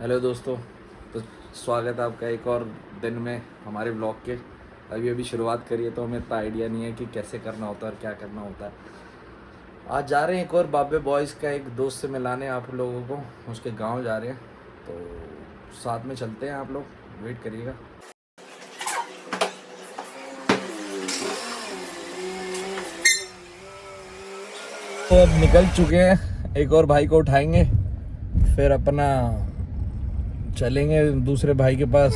Hello दोस्तों, तो स्वागत है आपका एक और दिन में हमारे ब्लॉग के। अभी शुरुआत करी है तो हमें इतना आइडिया नहीं है कि कैसे करना होता है और क्या करना होता है। आज जा रहे हैं एक और बाबे बॉयज़ का एक दोस्त से मिलाने आप लोगों को, उसके गांव जा रहे हैं, तो साथ में चलते हैं। आप लोग वेट करिएगा। तो अब निकल चुके हैं, एक और भाई को उठाएंगे, फिर अपना चलेंगे दूसरे भाई के पास।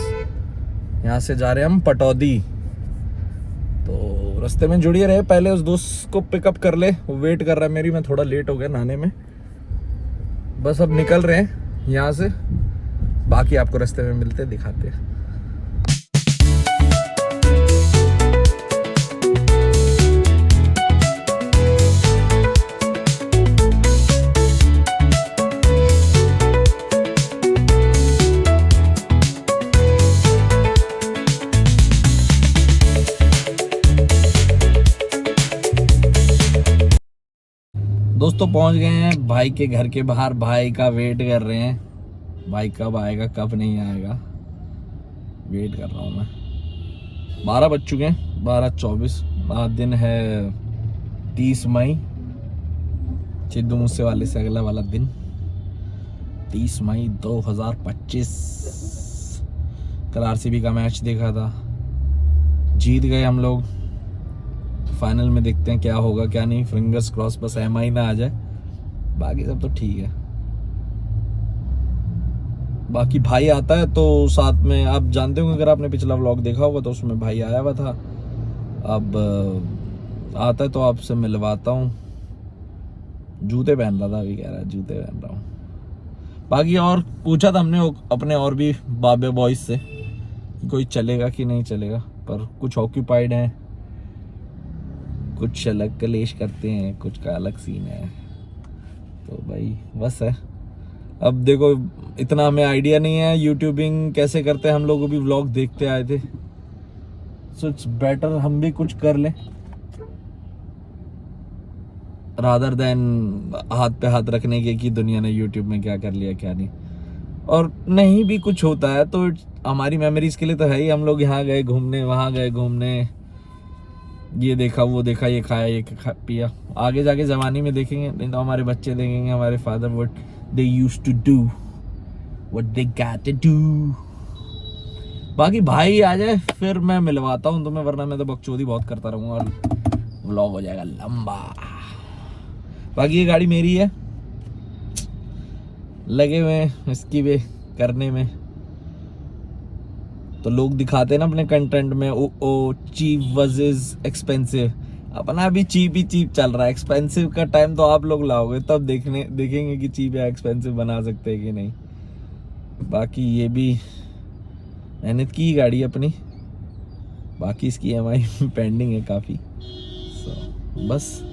यहाँ से जा रहे हैं हम पटौदी, तो रास्ते में जुड़िए रहे। पहले उस दोस्त को पिकअप कर ले, वो वेट कर रहा है मेरी। मैं थोड़ा लेट हो गया नहाने में। बस अब निकल रहे हैं यहाँ से, बाकी आपको रास्ते में मिलते दिखाते हैं। दोस्तों पहुंच गए हैं भाई के घर के बाहर। भाई का वेट कर रहे हैं, भाई कब आएगा कब नहीं आएगा, वेट कर रहा हूं मैं। 12 बज चुके हैं, 12:24। आज दिन है 30 मई, सिद्धू मूसे वाले से अगला वाला दिन। 30 मई 2025। कल आरसीबी का मैच देखा था, जीत गए हम लोग। फाइनल में देखते हैं क्या होगा क्या नहीं। फिंगर्स क्रॉस, बस एमआई ना आ जाए, बाकी सब तो ठीक है। बाकी भाई आता है तो साथ में, आप जानते होंगे अगर आपने पिछला व्लॉग देखा होगा तो उसमें भाई आया हुआ था। अब आता है तो आपसे मिलवाता हूँ। जूते पहन रहा था, अभी कह रहा है जूते पहन रहा हूँ। बाकी और पूछा था हमने अपने और भी बाबे बॉयज से कोई चलेगा कि नहीं चलेगा, पर कुछ ऑक्यूपाइड हैं, कुछ अलग कलेश करते हैं, कुछ का अलग सीन है। तो भाई बस है। अब देखो, इतना हमें आइडिया नहीं है यूट्यूबिंग कैसे करते हैं। हम लोग भी व्लॉग देखते आए थे, सो इट्स बेटर हम भी कुछ कर लें रादर देन हाथ पे हाथ रखने के कि दुनिया ने यूट्यूब में क्या कर लिया क्या नहीं। और नहीं भी कुछ होता है तो हमारी मेमोरीज के लिए तो है ही। हम लोग यहाँ गए घूमने, वहाँ गए घूमने, ये देखा वो देखा, ये खाया ये पिया। आगे जाके जवानी में देखेंगे, नहीं तो हमारे बच्चे देखेंगे हमारे father what they used to do, what they got to do. बाकी भाई आ जाए फिर मैं मिलवाता हूँ तुम्हें, वरना मैं तो बकचोदी बहुत करता रहूँगा और व्लॉग हो जाएगा लंबा। बाकी ये गाड़ी मेरी है, लगे हुए हैं इसकी भी करने में। तो लोग दिखाते हैं ना अपने कंटेंट में, ओ चीप वर्सेस एक्सपेंसिव। अपना भी चीप ही चीप चल रहा है। एक्सपेंसिव का टाइम तो आप लोग लाओगे तब देखेंगे कि चीप या एक्सपेंसिव बना सकते हैं कि नहीं। बाकी ये भी मेहनत की गाड़ी अपनी, बाकी इसकी EMI पेंडिंग है काफ़ी। बस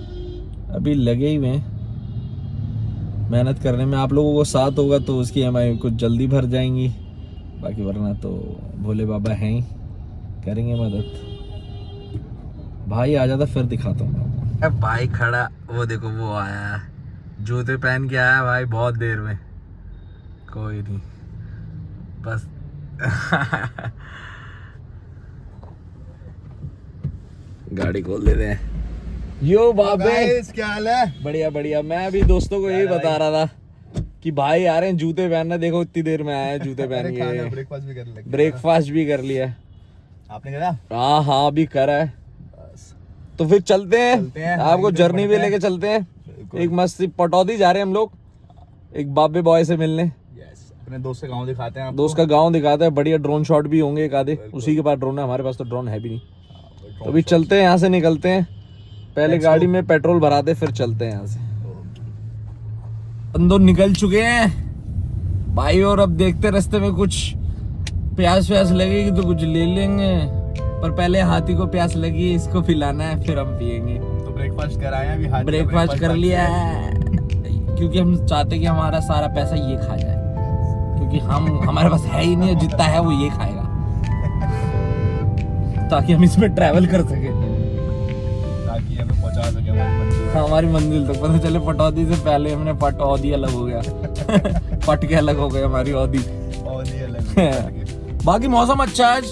अभी लगे ही हुए हैं मेहनत करने में। आप लोगों को साथ होगा तो उसकी EMI कुछ जल्दी भर जाएंगी, बाकी वरना तो भोले बाबा हैं ही, करेंगे मदद। भाई आ जाता फिर दिखाता हूँ आपको। भाई खड़ा, वो देखो वो आया, जूते पहन के आया भाई बहुत देर में। कोई नहीं, बस गाड़ी खोल देते हैं। यो बाबे क्या हाल है? बढ़िया बढ़िया। मैं अभी दोस्तों को यही बता रहा था कि भाई आ रहे हैं जूते पहनना। देखो इतनी देर में आया है जूते पहन के। ब्रेकफास्ट भी कर लिया आपने करा? हाँ अभी करा है। तो फिर चलते हैं आपको जर्नी भी लेके चलते हैं। एक मस्त पटौदी जा रहे हैं हम लोग, एक बाबे बॉय से मिलने। अपने दोस्त का गांव दिखाते हैं आपको। दोस्त का गांव दिखाते हैं, बढ़िया ड्रोन शॉट भी होंगे एक आधे। उसी के पास ड्रोन है, हमारे पास तो ड्रोन है भी नहीं। तो अभी चलते हैं, यहाँ से निकलते हैं। पहले गाड़ी में पेट्रोल भराते फिर चलते हैं यहाँ से। अंदर निकल चुके हैं भाई, और अब देखते रास्ते में कुछ प्यास व्यास लगेगी तो कुछ ले लेंगे, पर पहले हाथी को प्यास लगी है, इसको पिलाना है फिर हम पियेंगे। तो ब्रेकफास्ट कराए हैं अभी? ब्रेकफास्ट कर लिया है, क्योंकि हम चाहते कि हमारा सारा पैसा ये खा जाए, क्योंकि हमारे पास है ही नहीं, जितना है वो ये खाएगा, ताकि हम इसमें ट्रैवल कर सके, ताकि हमें पहुंचा सके हमारी मंजिल तक। पता चले पटौदी से पहले हमने पटौदी अलग हो गया। फट के अलग हो गई हमारी औदी। और ये अलग है। बाकी मौसम अच्छा है आज,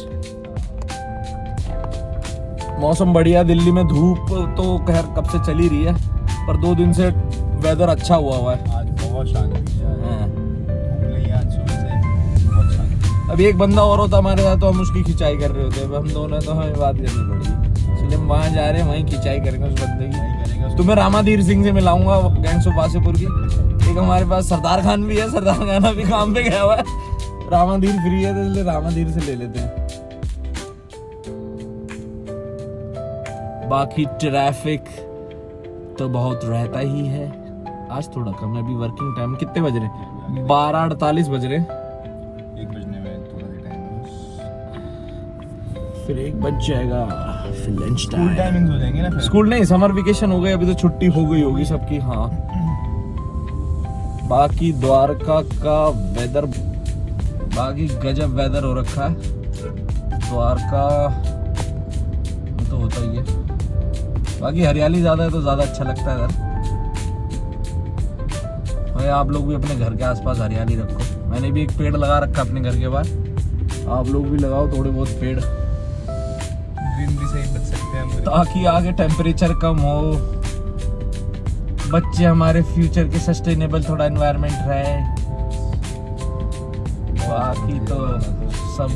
मौसम बढ़िया। दिल्ली में धूप तो खैर कब से चली रही है, पर 2 दिन से वेदर अच्छा हुआ है। आज बहुत शांति है, हाँ। धूप नहीं है आज सुबह से, बहुत शांति। अभी एक बंदा और होता हमारे साथ तो हम उसकी खिंचाई कर रहे होते, अब हम दोनों तो हमें बात करनी पड़ेगी, इसलिए हम वहाँ जा रहे हैं, वहीं खिंचाई करेंगे उस बंदे की। नहीं करेंगे उसको। तुम्हें रामाधीर सिंह से मिलाऊंगा, गैंग्स ऑफ वासेपुर की। एक हमारे पास सरदार खान भी है, सरदार खान अभी काम पे गया हुआ है, रामाधीर फ्री है तो इसलिए रामाधीर से ले लेते हैं। बाकी ट्रैफिक तो बहुत रहता ही है, आज थोड़ा कम है। अभी वर्किंग टाइम कितने बज रहे हैं? 12:48 बज रहे हैं। 1 बजने में थोड़ा सा टाइम है, फिर 1 बज जाएगा, फिर लंच स्कूल टाइम। टाइमिंग्स हो जाएंगे ना फिर। स्कूल नहीं, समर वेकेशन हो गए, अभी तो छुट्टी हो गई होगी सबकी। हाँ, बाकी द्वारका का वेदर, बाकी गजब वेदर हो रखा है द्वारका में, तो होता ही है। बाकी हरियाली ज्यादा है तो ज्यादा अच्छा लगता है इधर। भाई आप लोग भी अपने घर के आसपास हरियाली रखो, मैंने भी एक पेड़ लगा रखा अपने घर के बाहर, आप लोग भी लगाओ थोड़े बहुत पेड़, ग्रीनरी से ही बच सकते हैं हम। ताकि आगे टेम्परेचर कम हो, बच्चे हमारे फ्यूचर के सस्टेनेबल थोड़ा एनवायरनमेंट रहे। बाकी तो सब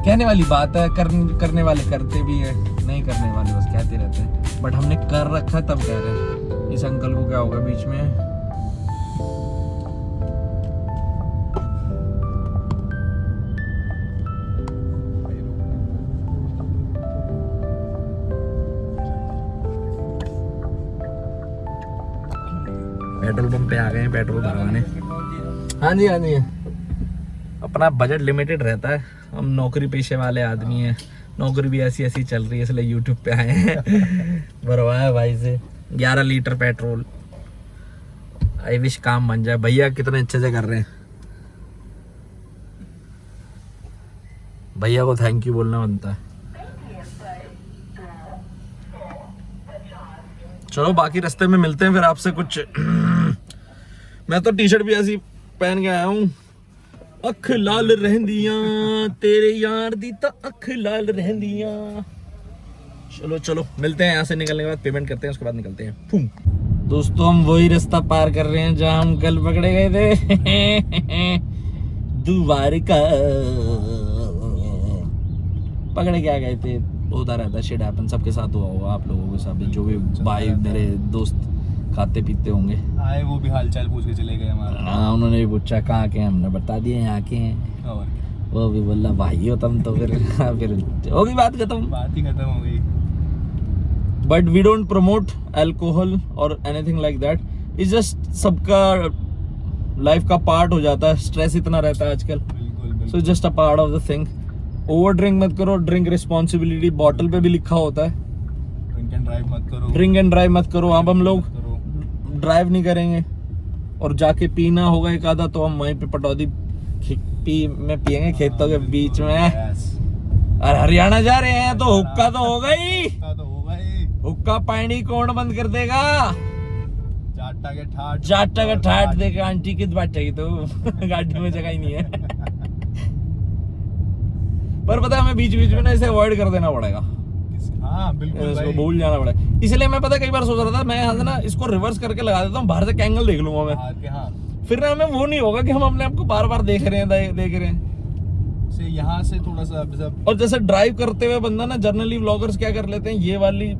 कहने वाली बात है, करने वाले करते भी है, नहीं करने वाले बस कहते रहते हैं। बट हमने कर रखा तब कह रहे हैं। इस अंकल को क्या होगा बीच में? पेट्रोल पंप पे आ गए हैं पेट्रोल भरवाने। हाँ जी, हाँ जी। अपना बजट लिमिटेड रहता है, हम नौकरी पेशे वाले आदमी हैं, नौकरी भी ऐसी ऐसी चल रही है, इसलिए यूट्यूब पे आए हैं। भरवाया भाई से 11 लीटर पेट्रोल। आई विश काम बन जाए। भैया कितने अच्छे से कर रहे हैं, भैया को थैंक यू बोलना बनता है। चलो बाकी रास्ते में मिलते हैं फिर आपसे कुछ। मैं तो टी शर्ट भी ऐसी पहन के आया हूँ, अख लाल रहंदियां तेरे यार दी तो अख लाल रहंदियां। चलो चलो मिलते हैं, यहाँ से निकलने के बाद पेमेंट करते हैं, उसके बाद निकलते हैं। फूम। दोस्तों हम वही रास्ता पार कर रहे हैं जहाँ हम कल पकड़े गए थे। द्वारका पकड़े क्या गए थे, होता रहता है, शिट हैपन, सबके साथ हुआ होगा, आप लोगों के साथ भी, जो भी भाई मेरे दोस्त खाते पीते होंगे आए वो भी हालचाल पूछ के चले गए हमारा। हाँ, उन्होंने भी पूछा कहाँ के हैं, हमने बता दिए यहाँ के हैं। और वो भी बोला भाई हो तुम तो, फिर होगी बात खत्म, बात ही खत्म हो गई। But we don't promote alcohol और anything like that, it's just सबका लाइफ का पार्ट हो जाता है, स्ट्रेस इतना रहता है आजकल, बिल्कुल so just a part of the thing. Over drink मत करो, ड्रिंक रिस्पॉन्सिबिलिटी, बॉटल पे भी लिखा होता है, ड्रिंक एंड ड्राइव मत करो। ड्रिंक एंड ड्राइव मत करो। अब हम लोग मत करो। ड्राइव नहीं करेंगे और जाके पीना होगा एक आधा, तो हम वहीं पे पटौदी में पियेंगे खेतों के बीच में। Yes। और हरियाणा जा रहे हैं तो हुक्का तो होगा ही, हुक्का तो होगा ही। हुक्का पानी कौन बंद कर देगा? जाटा के ठाट, जाटा का ठाट देगा आंटी की बैठेगी तो गाड़ी में जगह ही नहीं है। पर पता है हमें बीच बीच में ना इसे अवॉइड कर देना पड़ेगा, हाँ बिल्कुल इसको भाई। भूल जाना पड़ेगा। इसलिए मैं पता कई बार सोच रहा था मैं यहाँ से ना इसको रिवर्स करके लगा देता हूँ, बाहर से एंगल देख लूंगा मैं, बाहर के, हाँ फिर ना हमें वो नहीं होगा कि हम अपने आप को बार बार देख रहे हैं देख रहे हैं। से यहाँ से थोड़ा सा सब। और जैसे ड्राइव करते हुए बंदा ना, जर्नली व्लॉगर्स क्या कर लेते हैं, ये वाली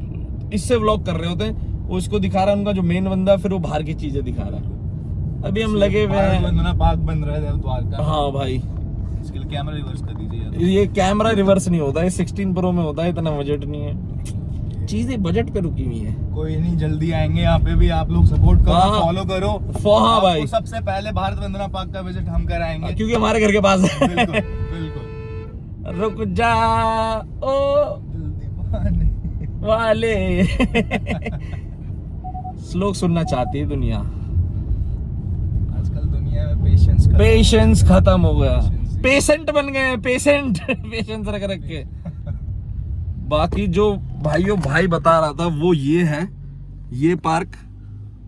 इससे व्लॉग कर रहे होते हैं, वो इसको दिखा रहा है उनका जो मेन बंदा, फिर वो बाहर की चीजें दिखा रहा है। अभी हम लगे हुए हैं। पार्क बन रहा है द्वारका। हाँ भाई, इसके लिए कैमरा रिवर्स कर दीजिए यार। ये कैमरा रिवर्स नहीं होता है, 16 प्रो में होता है, इतना बजट नहीं है, चीजें बजट पे रुकी हुई है। कोई नहीं, जल्दी आएंगे यहाँ पे भी, आप लोग सपोर्ट करो, हाँ। फॉलो करो। हाँ भाई, आपको सबसे पहले भारत वंदना पार्क का विजिट हम कराएंगे, क्योंकि हमारे घर के पास है। बिल्कुल बिल्कुल। रुक जा ओ दीवाने वाले। श्लोक सुनना चाहती है दुनिया, आजकल दुनिया में पेशेंस खत्म हो गया, Patience। पेशेंट बन गए, पेशेंट पेशेंस रख रख के। बाकी जो भाई बता रहा था वो ये है, ये park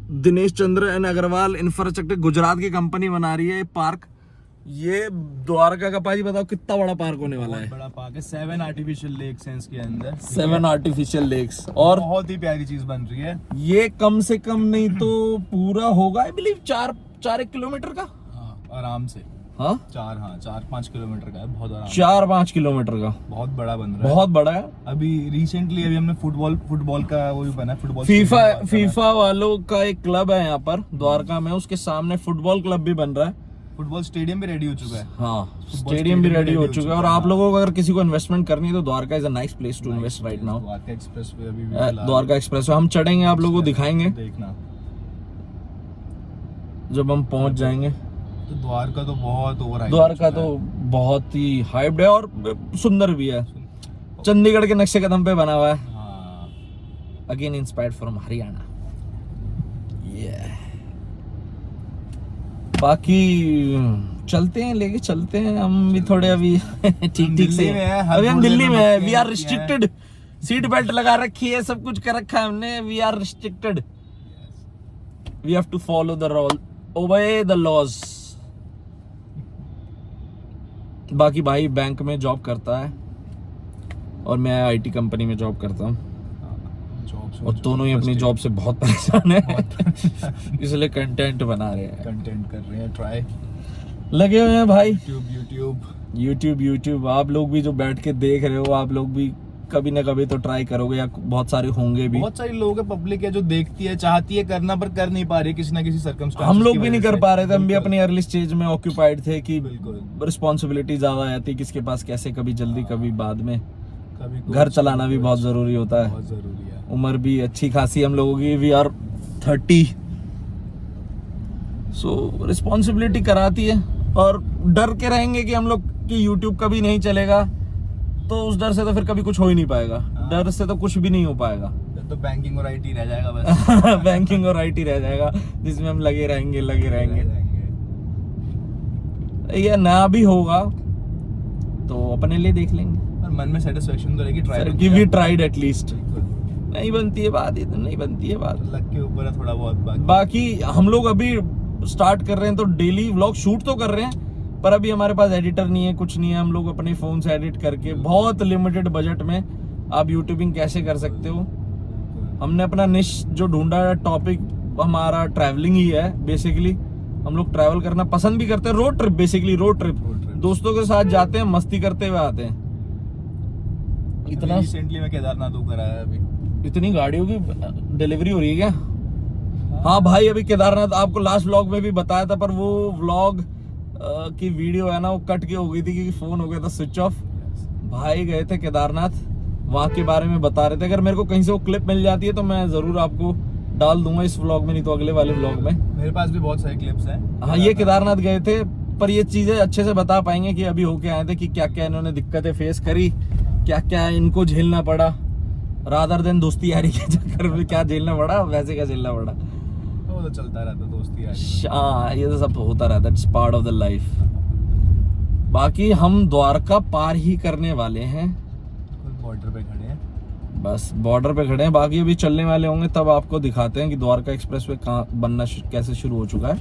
Dinesh Chandra and Agarwal infrastructure Gujarat की कंपनी बना रही है ये पार्क। ये द्वारका का पाजी बताओ कितना बड़ा पार्क होने वाला है। बड़ा पार्क है, 7 आर्टिफिशियल लेक्स हैं इसके अंदर, 7 आर्टिफिशियल लेक्स, और बहुत ही प्यारी चीज बन रही है। ये कम से कम नहीं तो पूरा होगा आई बिलीव 4-1 किलोमीटर का। हाँ, आराम से हाँ 4-5 किलोमीटर का है, बहुत आराम। 4-5 किलोमीटर का, बहुत बड़ा बन रहा है, बहुत बड़ा है। अभी रिसेंटली हमने फुटबॉल का वो भी बना है, फुटबॉल फीफा वालों का एक क्लब है यहाँ पर द्वारका में, उसके सामने फुटबॉल क्लब भी बन रहा है, फुटबॉल स्टेडियम भी रेडी हो चुका है। हाँ स्टेडियम भी रेडी हो चुका है। और आप लोगों को अगर किसी को इन्वेस्टमेंट करनी है तो Dwarka is a nice place to invest right now. Dwarka expressway अभी द्वारका एक्सप्रेस हम चढ़ेंगे, आप लोगों को दिखाएंगे देखना जब हम पहुंच जाएंगे। तो द्वारका तो बहुत ओवर, द्वारका तो बहुत ही हाइप्ड है और सुंदर भी है, चंडीगढ़ के नक्शे कदम पे बना हुआ है। हाँ, अगेन इंस्पायर्ड फ्रॉम हरियाणा। बाकी चलते हैं, लेके चलते हैं हम भी थोड़े अभी ठीक से। अभी हम दिल्ली में है, we are restricted, seat belt लगा रखी है, सब कुछ कर रखा है हमने, we are restricted, we have to follow the rule, obey the laws. बाकी भाई बैंक में जॉब करता है और मैं आईटी कंपनी में जॉब करता हूँ, और दोनों ही अपनी जॉब से बहुत परेशान है इसलिए कंटेंट बना रहे हैं, कंटेंट कर रहे हैं, ट्राई लगे हुए हैं भाई। यूट्यूब आप लोग भी जो बैठ के देख रहे हो, आप लोग भी कभी ना कभी तो ट्राई करोगे, या बहुत सारे होंगे भी। बहुत सारे लोग है, पब्लिक है जो देखती है, चाहती है करना पर कर नहीं पा रही किसी ना किसी सर्कमस्टेंस। हम लोग भी नहीं कर पा रहे थे, हम भी अपनी अर्ली स्टेज में ऑक्यूपाइड थे कि बिल्कुल रिस्पॉन्सिबिलिटी ज्यादा आती, किसके पास कैसे, कभी जल्दी कभी बाद में, कभी घर चलाना भी बहुत जरूरी होता है, बहुत जरूरी है। उम्र भी अच्छी खासी हम लोगों की, वी आर 30, सो रिस्पॉन्सिबिलिटी कराती है। और डर के रहेंगे कि हम लोग की यूट्यूब कभी नहीं चलेगा, तो उस डर से तो फिर कभी कुछ हो ही नहीं पाएगा, डर से तो कुछ भी नहीं हो पाएगा। तो बैंकिंग और आईटी रह जाएगा बस बैंकिंग और आईटी रह जाएगा, जिसमें हम लगे रहेंगे। ये ना भी होगा तो अपने लिए देख लेंगे, पर मन में सेटिस्फेक्शन तो रहेगी, ट्राई कि वी ट्राइड एटलीस्ट। नहीं बनती है बात, ये तो नहीं बनती है बात, लग के ऊपर है थोड़ा बहुत। बाकी हम लोग अभी स्टार्ट कर रहे हैं तो डेली व्लॉग शूट तो कर रहे हैं, पर अभी हमारे पास एडिटर नहीं है, कुछ नहीं है, हम लोग अपने फोन से एडिट करके बहुत लिमिटेड बजट में आप यूट्यूबिंग कैसे कर सकते हो। हमने अपना निश जो ढूंढा है, टॉपिक हमारा ट्रैवलिंग ही है बेसिकली। हम लोग ट्रैवल करना पसंद भी करते हैं, road trip, basically road trip, दोस्तों के साथ जाते हैं, मस्ती करते हुए आते हैं। इतना रिसेंटली मैं केदारनाथ होकर आया अभी। इतनी गाड़ियों की डिलीवरी हो रही है क्या? हाँ भाई, अभी केदारनाथ आपको लास्ट व्लॉग में भी बताया था, पर वो व्लॉग की वीडियो है ना, वो कट के हो गई थी क्योंकि फोन हो गया था स्विच ऑफ। भाई गए थे केदारनाथ, वहाँ के बारे में बता रहे थे। अगर मेरे को कहीं से वो क्लिप मिल जाती है तो मैं जरूर आपको डाल दूंगा इस व्लॉग में, नहीं तो अगले वाले व्लॉग में। मेरे पास भी बहुत सारे क्लिप्स हैं। हाँ, ये केदारनाथ गए थे, पर ये चीजें अच्छे से बता पाएंगे कि अभी होके आए थे कि क्या क्या इन्होंने दिक्कतें फेस करी, क्या क्या इनको झेलना पड़ा, रादर देन दोस्ती यारी के चक्कर में क्या झेलना पड़ा, वैसे क्या झेलना पड़ा। वो तो चलता रहता, दोस्ती यारी। हाँ, ये तो सब होता रहता है, it's part of the life. बाकी हम द्वारका पार ही करने वाले हैं, बॉर्डर पे खड़े हैं, बस बॉर्डर पे खड़े हैं। बाकी अभी चलने वाले होंगे, तब आपको दिखाते हैं कि द्वारका एक्सप्रेसवे कहाँ बनना कैसे शुरू हो चुका है।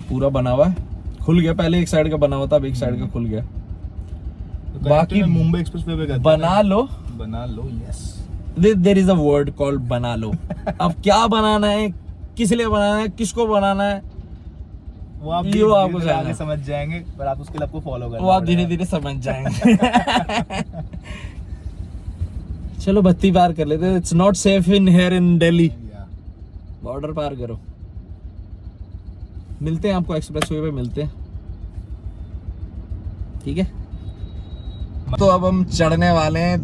पूरा बना हुआ है, खुल गया, पहले एक साइड का बना हुआ था, अब एक साइड का खुल गया। तो बाकी मुंबई एक्सप्रेसवे पे करते बना लो, yes, there is a word called बना लो। अब क्या बनाना है, किस लिए बनाना है, किसको बनाना है, वो आप ये आपको धीरे-धीरे आगे समझ जाएंगे, पर आप उसके लिए आपको फॉलो करना वो आप पड़ेगा। धीरे धीरे समझ जाएंगे। चलो बत्ती पार कर लेते, it's not safe in here in Delhi. Border पार करो, मिलते हैं आपको एक्सप्रेसवे पे, मिलते हैं, ठीक है। तो अब हम चढ़ने वाले हैं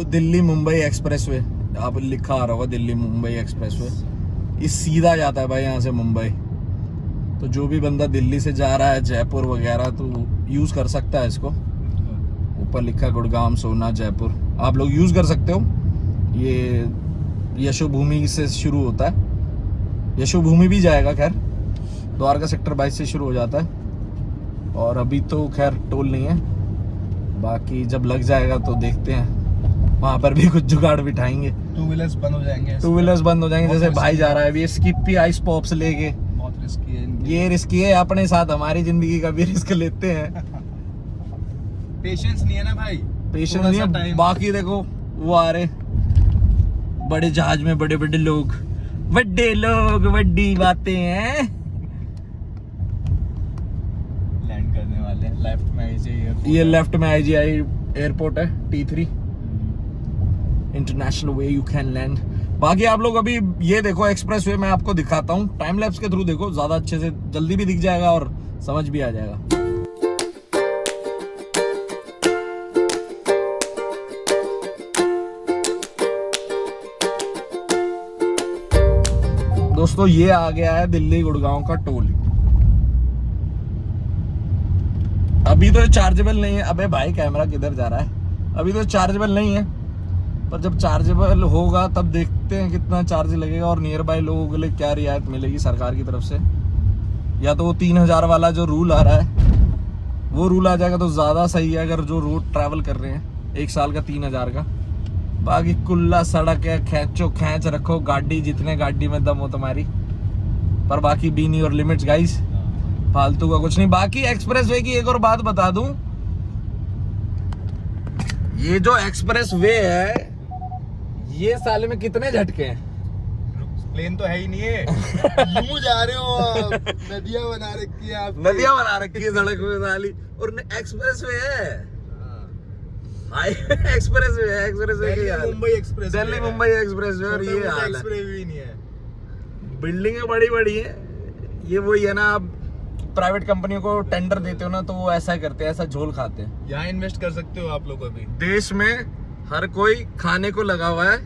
दिल्ली मुंबई एक्सप्रेसवे। आप लिखा आ रहा होगा दिल्ली मुंबई एक्सप्रेसवे, ये सीधा जाता है भाई यहाँ से मुंबई। तो जो भी बंदा दिल्ली से जा रहा है, जयपुर वगैरह, तो यूज कर सकता है इसको। ऊपर लिखा गुड़गांव, सोना, जयपुर, आप लोग यूज कर सकते हो। ये यशोभूमि से शुरू होता है, यशोभूमि भी जाएगा, खैर द्वारका सेक्टर 22 से शुरू हो जाता है। और अभी तो खैर टोल नहीं है, बाकी जब लग जाएगा तो देखते हैं। वहां पर भी कुछ जुगाड़ बिठाएंगे। टू व्हीलर्स बंद हो जाएंगे, टू व्हीलर्स बंद हो जाएंगे, बहुत जैसे भाई risky जा रहा है अभी स्किपी आइस पॉप्स लेके। बहुत रिस्की है इनके। ये रिस्की है, अपने साथ हमारी जिंदगी का भी रिस्क लेते हैं। पेशेंस नहीं है ना भाई, पेशेंस थोड़ा नहीं सा है। टाइम। बाकी देखो वो आ रहे बड़े जहाज में, बड़े बड़े लोग, बड़ी बातें हैं। लैंड करने वाले हैं, लेफ्ट में आईजीआई ये लेफ्ट में IGI एयरपोर्ट है, T3 international way you can land. बाकी आप लोग अभी ये देखो एक्सप्रेस वे, मैं आपको दिखाता हूँ टाइम लैप्स के थ्रू, देखो ज्यादा अच्छे से, जल्दी भी दिख जाएगा और समझ भी आ जाएगा। दोस्तों ये आ गया है दिल्ली गुड़गांव का टोल। अभी तो चार्जेबल नहीं है। अबे भाई कैमरा किधर जा रहा है? अभी तो चार्जेबल नहीं है, पर जब चार्जेबल होगा तब देखते हैं कितना चार्ज लगेगा और नियर बाय लोगों के लिए क्या रियायत मिलेगी सरकार की तरफ से। या तो वो 3000 वाला जो रूल आ रहा है वो रूल आ जाएगा तो ज़्यादा सही है, अगर जो रोड ट्रैवल कर रहे हैं 1 साल का 3000 का। बाकी कुल्ला सड़क है, खैंचो खैंच रखो गाड़ी, जितने गाड़ी में दम हो तुम्हारी, पर बाकी be in your limits guys, फालतू का कुछ नहीं। बाकी एक्सप्रेस वे की एक और बात बता दूं, ये जो एक्सप्रेस वे है ये साले में कितने झटके हैं। प्लेन तो है ही नहीं है, यूं जा रहे हो आप, नदियां बना रखी है आप, नदियां बना रखी है सड़क में साली, और एक्सप्रेस वे है भाई। एक्सप्रेस वे है, एक्सप्रेस वे की हाल। Mumbai express, Delhi Mumbai express way, और ये हाल है। एक्सप्रेस भी नहीं है। बिल्डिंगें बड़ी बड़ी है। ये वही है ना, आप प्राइवेट कंपनियों को टेंडर देते हो ना तो वो ऐसा करते हैं, ऐसा झोल खाते हैं। यहाँ इन्वेस्ट कर सकते हो आप लोग अभी। देश में हर कोई खाने को लगा हुआ है,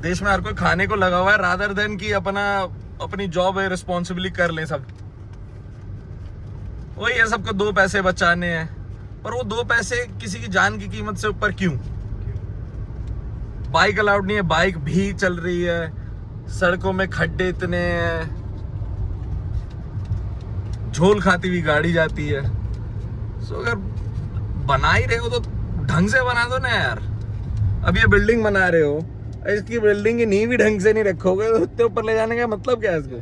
देश में हर कोई खाने को लगा हुआ है, रादर देन कि अपनी जॉब है रिस्पॉन्सिबिली कर ले सब। वही है, सबको 2 पैसे बचाने हैं, पर वो 2 पैसे किसी की जान की कीमत से ऊपर क्यों? बाइक अलाउड नहीं है, बाइक भी चल रही है, सड़कों में खड्डे इतने हैं, झोल खाती हुई गाड़ी जाती है। सो अगर बना ही रहे हो तो ढंग से बना दो ना यार। अब ये बिल्डिंग बना रहे हो, इसकी बिल्डिंग की नींव भी ढंग से नहीं रखोगे तो उसके ऊपर ले जाने का मतलब क्या है इसको?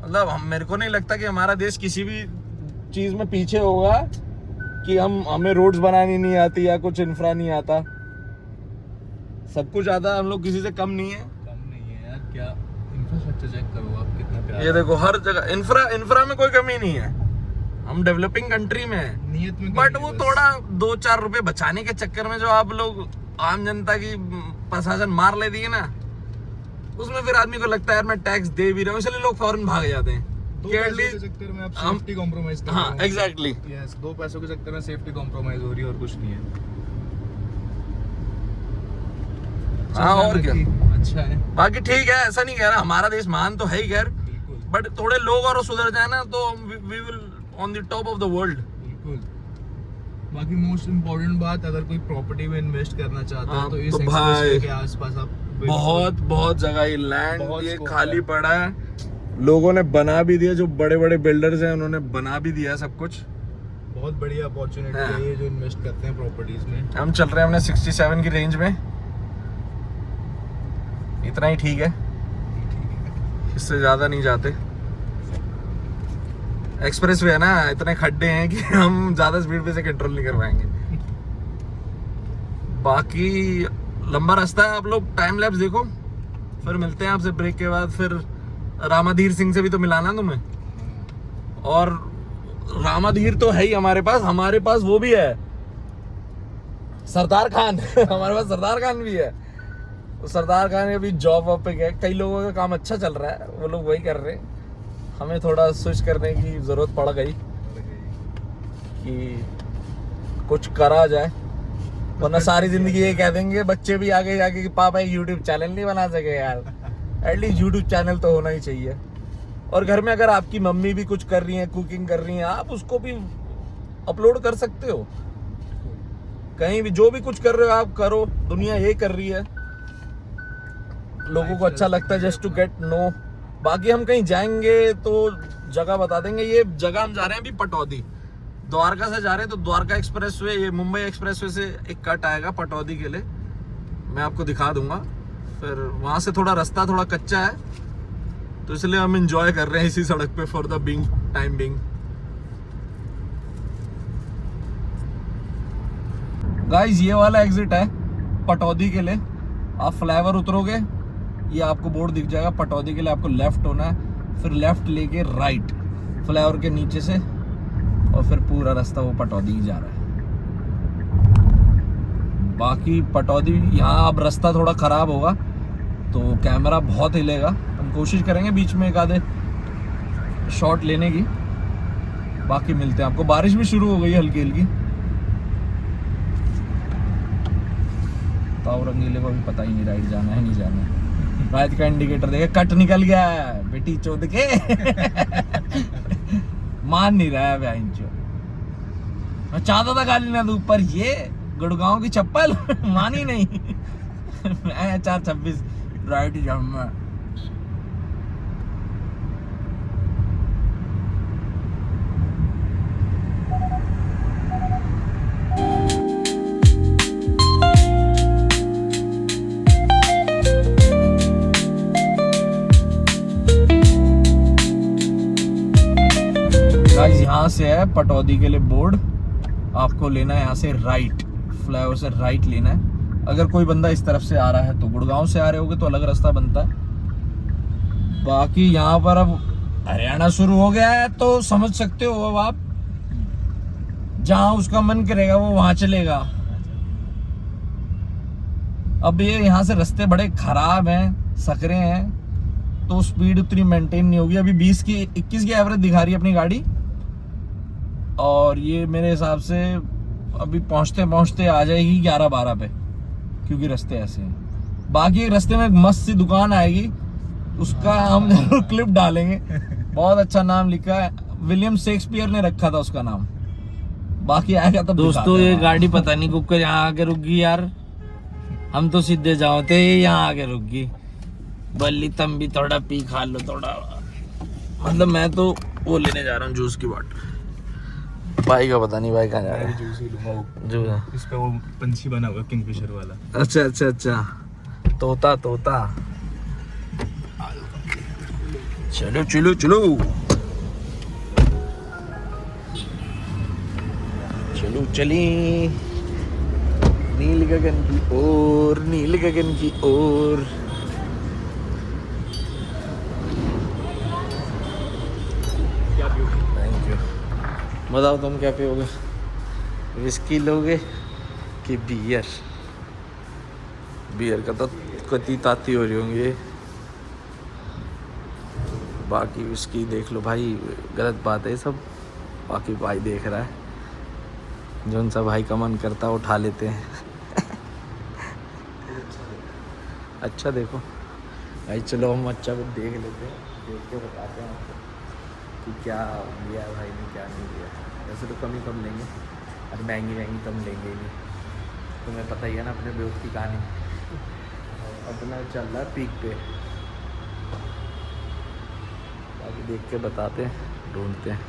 मतलब मेरे को नहीं लगता कि हमारा देश किसी भी चीज में पीछे होगा कि हमें रोड्स बनानी नहीं आती या कुछ इंफ्रा नहीं आता। सब कुछ आता है, हम लोग किसी से कम नहीं है। कम नहीं है यार, क्या इंफ्रास्ट्रक्चर चेक करो आप, कितना प्यारा। ये देखो हर जगह इंफ्रा में कोई कमी नहीं है, हम डेवलपिंग कंट्री में है, नियत में बट कमी वो है बस। थोड़ा 2-4 रुपए बचाने के चक्कर में जो आप लोग आम जनता की प्रशासन मार लेती है ना, उसमें फिर आदमी को लगता है यार मैं टैक्स दे भी रहा हूँ, इसलिए लोग फौरन भाग जाते हैं। 2 कि पैसों एटलीस्ट के चक्कर में आप हम- सेफ्टी कॉम्प्रोमाइज कर हाँ रहे हो। एग्जैक्टली, यस, 2 पैसों के चक्कर में सेफ्टी कॉम्प्रोमाइज हो रही है और कुछ नहीं है। हाँ और क्या। अच्छा है, बाकी ठीक है, ऐसा नहीं कह रहा, हमारा देश महान तो है ही खैर, बिल्कुल बट थोड़े लोग और सुधर जाए ना तो we will on the top of the world. बिल्कुल। बाकी मोस्ट इम्पोर्टेंट बात, अगर कोई प्रॉपर्टी में इन्वेस्ट करना चाहता हाँ, है तो इस तो एक्सप्रेसवे भाई के आसपास आप बहुत जगह ये लैंड बहुत ये स्कोप खाली है। पड़ा है, लोगों ने बना भी दिया, जो बड़े बड़े बिल्डर्स हैं उन्होंने बना भी दिया सब कुछ। बहुत बढ़िया अपॉर्चुनिटी हाँ। है ये जो इन्वेस्ट करते हैं प्रॉपर्टीज में। हम चल रहे हैं अपने 67 की रेंज में, इतना ही ठीक है, इससे ज्यादा नहीं जाते। एक्सप्रेस वे है ना, इतने खड्डे हैं कि हम ज्यादा स्पीड पे से कंट्रोल नहीं कर पाएंगे। बाकी लंबा रास्ता है, आप लोग टाइम लैप्स देखो, फिर मिलते हैं आपसे ब्रेक के बाद। फिर रामाधीर सिंह से भी तो मिलाना तुम्हें, और रामाधीर तो है ही हमारे पास वो भी है सरदार खान हमारे पास सरदार खान भी है। तो सरदार खान अभी जॉब वॉब पे गए, कई लोगों का काम अच्छा चल रहा है, वो लोग वही कर रहे हैं, हमें थोड़ा स्विच करने की जरूरत पड़ गई कि कुछ करा जाए, वरना सारी जिंदगी ये कह देंगे बच्चे भी आगे जाके कि पापा एक यूट्यूब चैनल नहीं बना सके यार। एटलीस्ट यूट्यूब चैनल तो होना ही चाहिए। और घर में अगर आपकी मम्मी भी कुछ कर रही है, कुकिंग कर रही है, आप उसको भी अपलोड कर सकते हो कहीं भी, जो भी कुछ कर रहे हो आप करो, दुनिया ये कर रही है, लोगों को अच्छा लगता है जस्ट टू गेट नो। बाकी हम कहीं जाएंगे तो जगह बता देंगे। ये जगह हम जा रहे हैं अभी पटौदी, द्वारका से जा रहे हैं तो द्वारका एक्सप्रेसवे, ये मुंबई एक्सप्रेसवे से एक कट आएगा पटौदी के लिए, मैं आपको दिखा दूंगा। फिर वहां से थोड़ा रास्ता थोड़ा कच्चा है, तो इसलिए हम एंजॉय कर रहे हैं इसी सड़क पे for the time being. Guys ये वाला एग्जिट है पटौदी के लिए। आप फ्लाईओवर उतरोगे, ये आपको बोर्ड दिख जाएगा, पटौदी के लिए आपको लेफ्ट होना है, फिर लेफ्ट लेके राइट फ्लाईओवर के नीचे से, और फिर पूरा रास्ता वो पटौदी ही जा रहा है। बाकी पटौदी यहाँ अब रास्ता थोड़ा खराब होगा तो कैमरा बहुत हिलेगा, हम कोशिश करेंगे बीच में एक आधे शॉट लेने की। बाकी मिलते हैं आपको। बारिश भी शुरू हो गई हल्की हल्की, ताऊ रंगीले को भी पता ही नहीं राइट जाना है नहीं जाना है। राइट का इंडिकेटर देखे, कट निकल गया है बेटी चोद के। मान नहीं रहा है भाई जो मैं चाहता था गाली ना दूं, पर ये गुड़गांव की चप्पल मानी नहीं। मैं 426 राइट जाऊंगा। यहाँ से है पटौदी के लिए बोर्ड, आपको लेना है यहाँ से राइट, फ्लाईओवर से राइट लेना है। अगर कोई बंदा इस तरफ से आ रहा है तो गुड़गांव से आ रहे होगे तो अलग रास्ता बनता है। बाकी यहाँ पर अब हरियाणा शुरू हो गया है तो समझ सकते हो, अब आप जहाँ उसका मन करेगा वो वहां चलेगा। अब ये यहाँ से रास्ते बड़े खराब हैं, सकरे हैं, तो स्पीड उतनी मेंटेन नहीं होगी। अभी 21 की एवरेज दिखा रही है अपनी गाड़ी, और ये मेरे हिसाब से अभी पहुंचते पहुंचते आ जाएगी 11-12 पे, क्योंकि रास्ते ऐसे हैं। बाकी रास्ते में एक मस्त सी दुकान आएगी, उसका हम जरूर क्लिप डालेंगे। बहुत अच्छा नाम लिखा है, विलियम शेक्सपियर ने रखा था उसका नाम। बाकी आएगा तब दोस्तों। ये गाड़ी पता नहीं कुछ यहाँ आके रुक गई यार, हम तो सीधे जाओ थे, यहाँ आके रुक गई। बल्ली तुम भी थोड़ा पी खा लो थोड़ा, मतलब मैं तो वो लेने जा रहा हूँ जूस की बॉटल। भाई का पता नहीं भाई कहाँ जा रहा है। जूस ही लूंगा जूस इस पे वो पंछी बना हुआ किंगफिशर वाला। अच्छा अच्छा अच्छा, तोता तोता। चलो चलो चलो चलो चली नील गगन की ओर, नील गगन की ओर। Thank you. बताओ तुम क्या पियोगे, विस्की लोगे कि बियर? बियर का तो कति ताती हो रही होंगी। बाकी विस्की देख लो भाई, गलत बात है सब। बाकी भाई देख रहा है, जो उनसा भाई का मन करता है उठा लेते हैं। अच्छा देखो भाई, चलो हम अच्छा कुछ देख लेते हैं, देख के बताते हैं आपको कि क्या लिया भाई ने क्या नहीं लिया। वैसे तो कम ही कम लेंगे, और महंगी महंगी कम लेंगे ही नहीं। तुम्हें पता ही है ना अपने बेवकूफ़ की कहानी। अपना चल रहा है पीक पे, बाकी देख के बताते हैं, ढूंढते हैं।